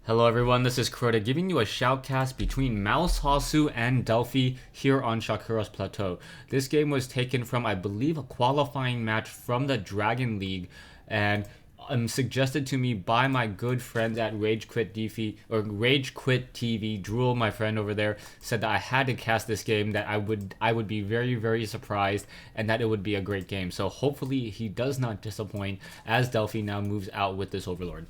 Hello everyone, this is Crota giving you a shoutcast between Mouse Hasu and Delphi here on Shakuras Plateau. This game was taken from, I believe, a qualifying match from the Dragon League, and suggested to me by my good friends at Rage Quit TV. Drool, my friend over there, said that I had to cast this game, that I would be very, very surprised, and that it would be a great game. So hopefully he does not disappoint as Delphi now moves out with this Overlord.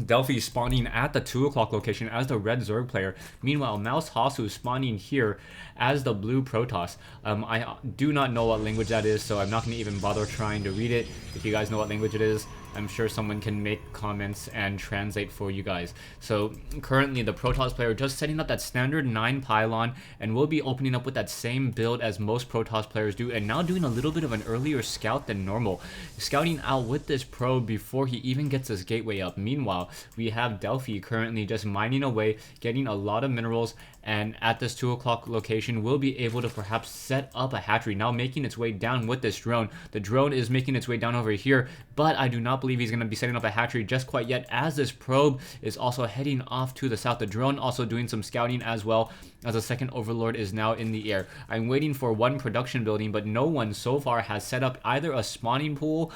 Delphi spawning at the 2 o'clock location as the red Zerg player. Meanwhile, Mouse Hasu spawning here as the blue Protoss. I do not know what language that is, so I'm not going to even bother trying to read it. If you guys know what language it is, I'm sure someone can make comments and translate for you guys. So currently the Protoss player just setting up that standard 9 pylon, and will be opening up with that same build as most Protoss players do, and now doing a little bit of an earlier scout than normal. Scouting out with this probe before he even gets his gateway up. Meanwhile, we have Delphi currently just mining away, getting a lot of minerals, and at this 2 o'clock location will be able to perhaps set up a hatchery, now making its way down with this drone. The drone is making its way down over here, but I do not believe he's going to be setting up a hatchery just quite yet, as this probe is also heading off to the south. The drone also doing some scouting as well, as a second Overlord is now in the air. I'm waiting for one production building, but no one so far has set up either a spawning pool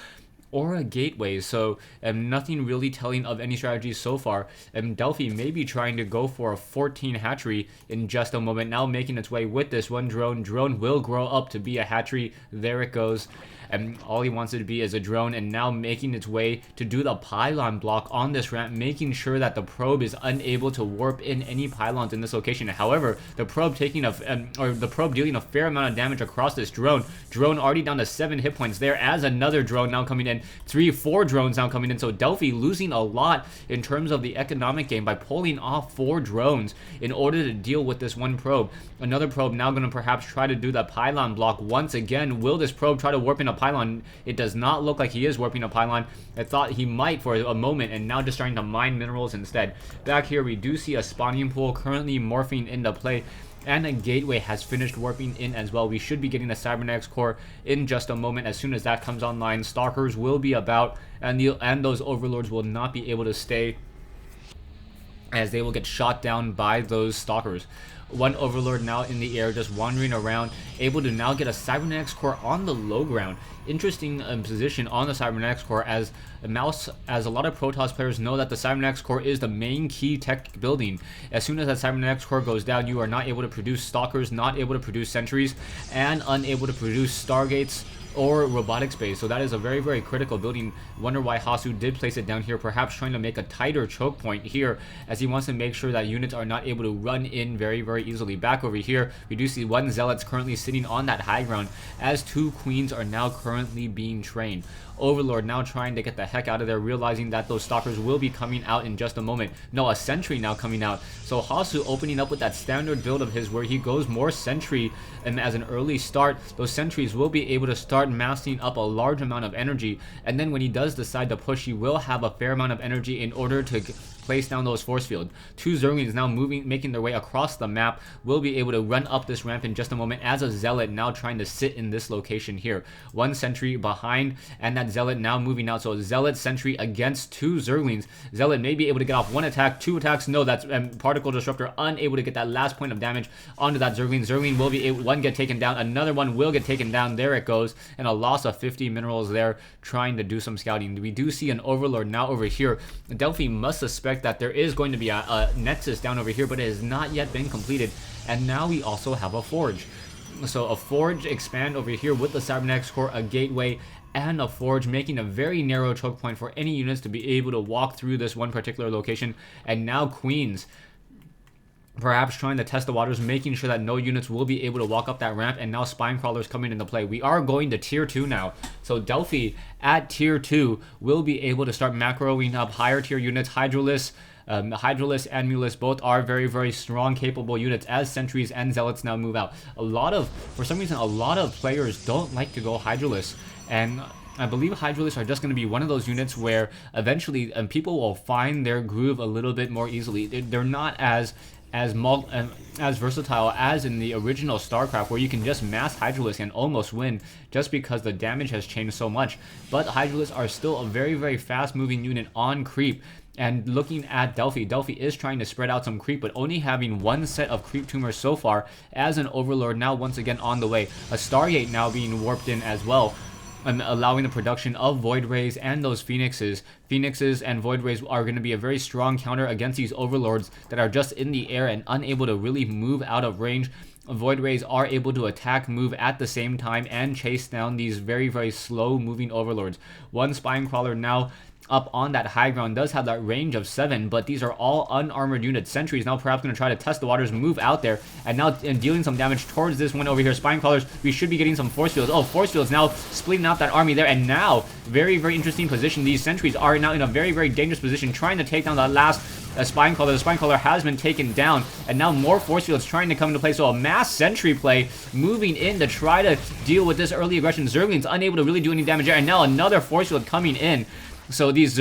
or a gateway, so nothing really telling of any strategies so far. Delphi may be trying to go for a 14 hatchery in just a moment, now making its way with this one drone. Drone will grow up to be a hatchery. There it goes. And all he wants it to be is a drone, and now making its way to do the pylon block on this ramp, making sure that the probe is unable to warp in any pylons in this location. However, the probe taking the probe dealing a fair amount of damage across this drone. Drone already down to 7 hit points there, as another drone now coming in. 4 drones now coming in. So Delphi losing a lot in terms of the economic game by pulling off 4 drones in order to deal with this one probe. Another probe now going to perhaps try to do the pylon block once again. Will this probe try to warp in a pylon? It does not look like he is warping a pylon. I thought he might for a moment, and now just starting to mine minerals instead. Back here we do see a spawning pool currently morphing into play, and a gateway has finished warping in as well. We should be getting a cybernetics core in just a moment. As soon as that comes online, stalkers will be about, and those overlords will not be able to stay, as they will get shot down by those stalkers. One overlord now in the air, just wandering around, able to now get a cybernetics core on the low ground. Interesting position on the cybernetics core, as a lot of Protoss players know that the cybernetics core is the main key tech building. As soon as that cybernetics core goes down, you are not able to produce stalkers, not able to produce sentries, and unable to produce stargates or robotics base. So that is a very, very critical building. Wonder why Hasu did place it down here, perhaps trying to make a tighter choke point here, as he wants to make sure that units are not able to run in very, very easily. Back over here, we do see one zealot's currently sitting on that high ground, as 2 queens are now currently being trained. Overlord now trying to get the heck out of there, realizing that those stalkers will be coming out in just a moment. No, a sentry now coming out. So Hasu opening up with that standard build of his, where he goes more sentry, and as an early start, those sentries will be able to start massing up a large amount of energy, and then when he does decide to push, he will have a fair amount of energy in order to place down those force fields. 2 Zerglings now making their way across the map, will be able to run up this ramp in just a moment, as a zealot now trying to sit in this location here. 1 sentry behind, and that zealot now moving out. So a zealot sentry against 2 Zerglings. Zealot may be able to get off 1 attack, 2 attacks. No, that's particle disruptor unable to get that last point of damage onto that Zergling. Zergling will be able, one get taken down, another one will get taken down. There it goes, and a loss of 50 minerals there, trying to do some scouting. We do see an overlord now over here. Delphi must suspect that there is going to be a nexus down over here, but it has not yet been completed, and now we also have a forge. So a forge expand over here with the cybernetics core, a gateway, and a forge, making a very narrow choke point for any units to be able to walk through this one particular location. And now queens perhaps trying to test the waters, making sure that no units will be able to walk up that ramp, and now spine crawlers coming into play. We are going to tier 2 now, so Delphi at tier 2 will be able to start macroing up higher tier units. Hydralisk and Mulus both are very, very strong, capable units, as sentries and zealots now move out. For some reason, a lot of players don't like to go Hydralisk, and I believe Hydralisks are just going to be one of those units where eventually people will find their groove a little bit more easily. They're not as versatile as in the original StarCraft, where you can just mass Hydralisk and almost win, just because the damage has changed so much. But Hydralisks are still a very, very fast moving unit on creep, And looking at Delphi, Delphi is trying to spread out some creep, but only having one set of creep tumors so far, as an Overlord now once again on the way. A Stargate now being warped in as well, and allowing the production of Void Rays and those Phoenixes. Phoenixes and Void Rays are going to be a very strong counter against these Overlords that are just in the air and unable to really move out of range. Void Rays are able to attack, move at the same time, and chase down these very, very slow moving Overlords. One Spine Crawler now up on that high ground does have that range of 7, but these are all unarmored units. Sentries now perhaps going to try to test the waters, move out there, and now dealing some damage towards this one over here. Spine Crawlers, we should be getting some Force Fields. Oh, Force Fields now splitting out that army there, and now, very, very interesting position. These Sentries are now in a very, very dangerous position, trying to take down that last Spine Crawler. The Spine Crawler has been taken down, and now more Force Fields trying to come into play. So a mass Sentry play moving in to try to deal with this early aggression. Zerglings unable to really do any damage there, and now another Force Field coming in. So these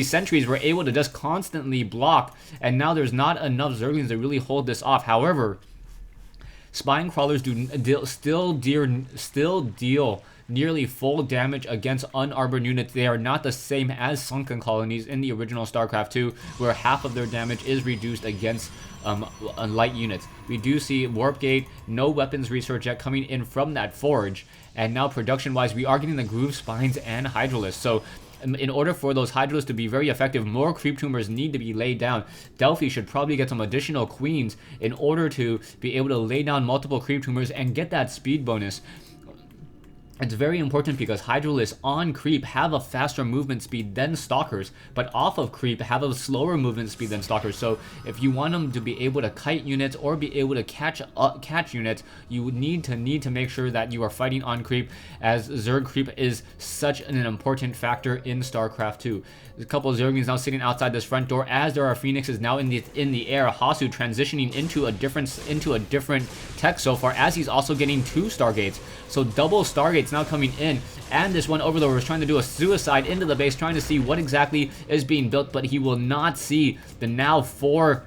Sentries were able to just constantly block, and now there's not enough Zerglings to really hold this off. However, Spine Crawlers still deal nearly full damage against unarmored units. They are not the same as Sunken Colonies in the original StarCraft 2, where half of their damage is reduced against light units. We do see Warp Gate, no weapons research yet coming in from that forge, and now production-wise, we are getting the Groove Spines and Hydralisks. So in order for those Hydralisks to be very effective, more creep tumors need to be laid down. Delphi should probably get some additional queens in order to be able to lay down multiple creep tumors and get that speed bonus. It's very important because Hydralisks on creep have a faster movement speed than Stalkers, but off of creep have a slower movement speed than Stalkers. So if you want them to be able to kite units or be able to catch units, you need to make sure that you are fighting on creep, as Zerg creep is such an important factor in StarCraft 2. There's a couple of Zerglings now sitting outside this front door, as there are Phoenixes now in the air. Hasu transitioning into a different tech so far, as he's also getting 2 Stargates. So double Stargates now coming in, and this one Overlord was trying to do a suicide into the base, trying to see what exactly is being built, but he will not see the now 4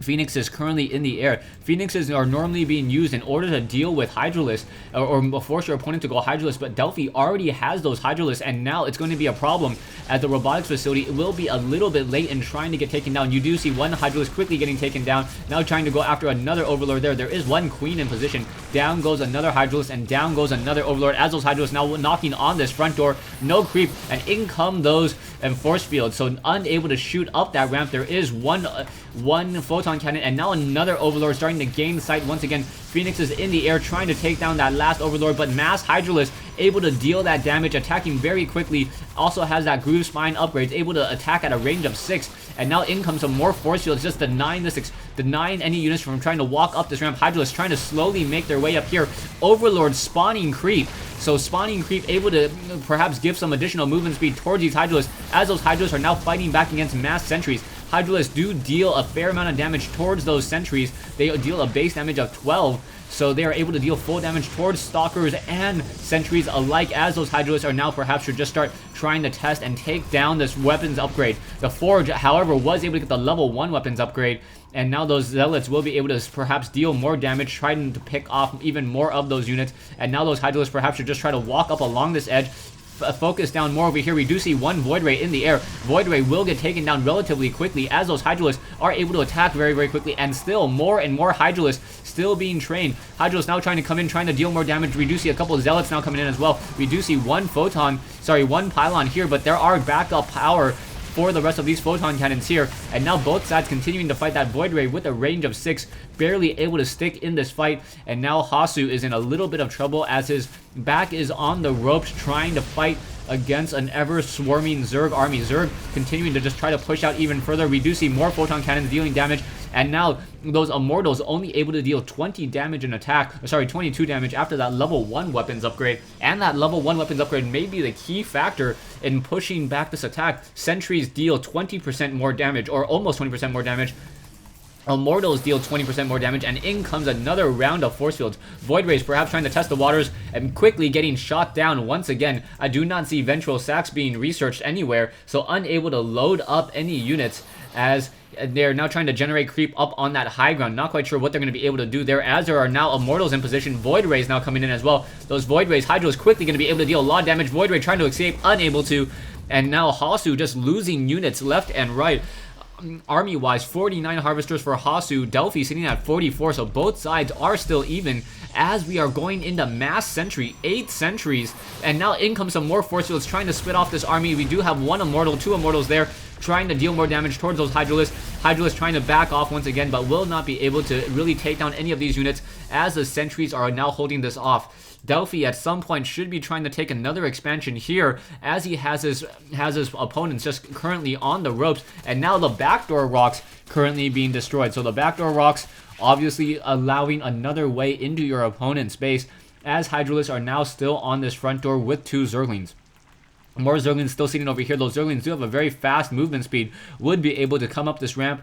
Phoenixes currently in the air. Phoenixes are normally being used in order to deal with Hydralisks or force your opponent to go Hydralisk, but Delphi already has those Hydralisks, and now it's going to be a problem at the robotics facility. It will be a little bit late in trying to get taken down. You do see one Hydralisk quickly getting taken down, now trying to go after another Overlord there. There is one Queen in position. Down goes another Hydralisk, and down goes another Overlord, as those Hydralisks now knocking on this front door. No creep, and in come those Force Fields, so unable to shoot up that ramp. There is one Photon Cannon, and now another Overlord starting to gain sight once again. Phoenix is in the air trying to take down that last Overlord, but Mass Hydralisk able to deal that damage, attacking very quickly. Also has that Groove Spine upgrades, able to attack at a range of 6. And now in comes some more Force Fields, just denying any units from trying to walk up this ramp. Hydralisk trying to slowly make their way up here. Overlord spawning creep. So spawning creep able to perhaps give some additional movement speed towards these Hydralisks, as those Hydralisks are now fighting back against Mass Sentries. Hydralisks do deal a fair amount of damage towards those Sentries. They deal a base damage of 12. So they are able to deal full damage towards Stalkers and Sentries alike, as those Hydralisks are now perhaps should just start trying to test and take down this weapons upgrade. The Forge, however, was able to get the level 1 weapons upgrade, and now those Zealots will be able to perhaps deal more damage, trying to pick off even more of those units. And now those Hydralisks perhaps should just try to walk up along this edge, focus down more over here. We do see one Void Ray in the air. Void Ray will get taken down relatively quickly, as those Hydralisks are able to attack very, very quickly, and still more and more Hydralisks still being trained. Hydralisks now trying to come in, trying to deal more damage. We do see a couple of Zealots now coming in as well. We do see one Pylon here, but there are backup power for the rest of these Photon Cannons here. And now both sides continuing to fight that Void Ray with a range of 6, barely able to stick in this fight. And now Hasu is in a little bit of trouble, as his back is on the ropes, trying to fight against an ever-swarming Zerg army. Zerg continuing to just try to push out even further. We do see more Photon Cannons dealing damage, and now those Immortals only able to deal 20 damage in attack, 22 damage after that level 1 weapons upgrade. And that level 1 weapons upgrade may be the key factor in pushing back this attack. Sentries deal 20% more damage, or almost 20% more damage. Immortals deal 20% more damage, and in comes another round of Force Fields. Void Rays perhaps trying to test the waters and quickly getting shot down once again. I do not see Ventral Sacs being researched anywhere, so unable to load up any units, as they're now trying to generate creep up on that high ground. Not quite sure what they're going to be able to do there, as there are now Immortals in position. Void Rays now coming in as well. Those Void Rays, Hydra is quickly going to be able to deal a lot of damage. Void Ray trying to escape, unable to. And now Hasu just losing units left and right. Army-wise, 49 harvesters for Hasu, Delphi sitting at 44, so both sides are still even as we are going into mass sentry, 8 sentries, and now in comes some more force fields trying to split off this army. We do have 1 immortal, 2 immortals there, trying to deal more damage towards those Hydralisks. Hydralisks trying to back off once again, but will not be able to really take down any of these units as the sentries are now holding this off. Delphi at some point should be trying to take another expansion here as he has his opponents just currently on the ropes, and now the backdoor rocks currently being destroyed. So the backdoor rocks obviously allowing another way into your opponent's base as Hydralisks are now still on this front door with 2 Zerglings. More Zerglings still sitting over here. Those Zerglings do have a very fast movement speed, would be able to come up this ramp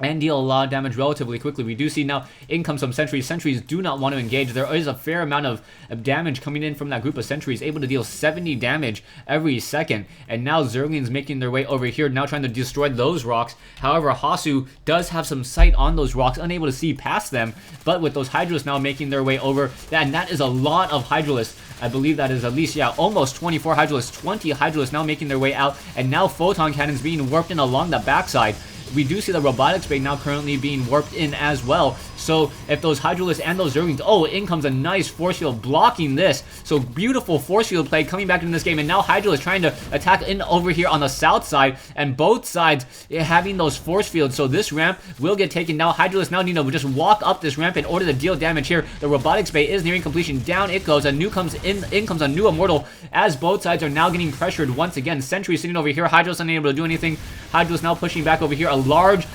and deal a lot of damage relatively quickly. We do see now in comes some sentries. Sentries do not want to engage. There is a fair amount of damage coming in from that group of sentries, able to deal 70 damage every second. And now Zerglings making their way over here, now trying to destroy those rocks. However, Hasu does have some sight on those rocks, unable to see past them. But with those Hydralisks now making their way over, and that is a lot of Hydralisks. I believe that is at least, yeah, almost 24 Hydralisks, 20 Hydralisks now making their way out. And now photon cannons being warped in along the backside. We do see the robotics bay now currently being warped in as well. So if those Hydralisks and those Zerglings, oh, in comes a nice force field blocking this. So beautiful force field play coming back in this game. And now Hydralisks trying to attack in over here on the south side. And both sides having those force fields. So this ramp will get taken. Now Hydralisks now need to just walk up this ramp in order to deal damage here. The robotics bay is nearing completion. Down it goes. A new comes in comes a new immortal as both sides are now getting pressured once again. Sentry sitting over here. Hydralisks unable to do anything. Hydralisks now pushing back over here. A large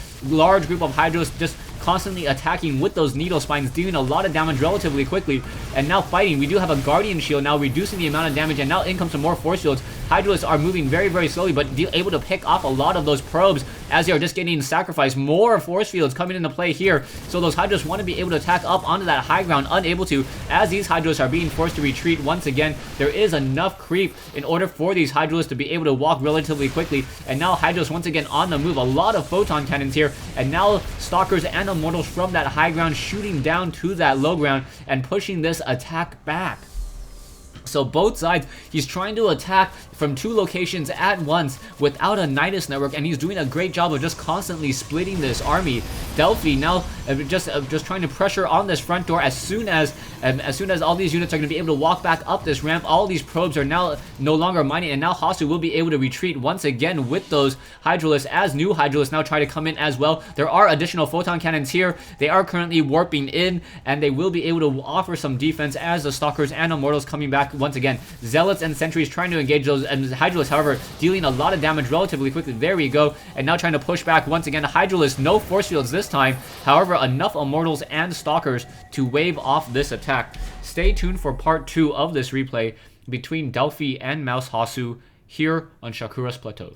group of Hydralisks just constantly attacking with those needle spines, dealing a lot of damage relatively quickly, and now fighting. We do have a Guardian Shield now reducing the amount of damage, and now in comes some more force fields. Hydralisks are moving very, very slowly, but able to pick off a lot of those probes as they are just getting sacrificed. More force fields coming into play here, so those Hydralisks want to be able to attack up onto that high ground, unable to, as these Hydralisks are being forced to retreat once again. There is enough creep in order for these Hydralisks to be able to walk relatively quickly, and now Hydralisks once again on the move. A lot of photon cannons here, and now Stalkers and Immortals from that high ground shooting down to that low ground and pushing this attack back. So both sides, he's trying to attack from 2 locations at once without a Nidus network, and he's doing a great job of just constantly splitting this army. Delphi now just trying to pressure on this front door as soon as all these units are going to be able to walk back up this ramp. All these probes are now no longer mining, and now Hasu will be able to retreat once again with those Hydralisks as new Hydralisks now try to come in as well. There are additional photon cannons here. They are currently warping in, and they will be able to offer some defense as the Stalkers and Immortals coming back once again. Zealots and Sentries trying to engage those, and Hydralisks, however, dealing a lot of damage relatively quickly. There we go. And now trying to push back once again. Hydralisks, no force fields this time. However, enough Immortals and Stalkers to wave off this attack. Stay tuned for part 2 of this replay between Delphi and Mouse Hasu here on Shakuras Plateau.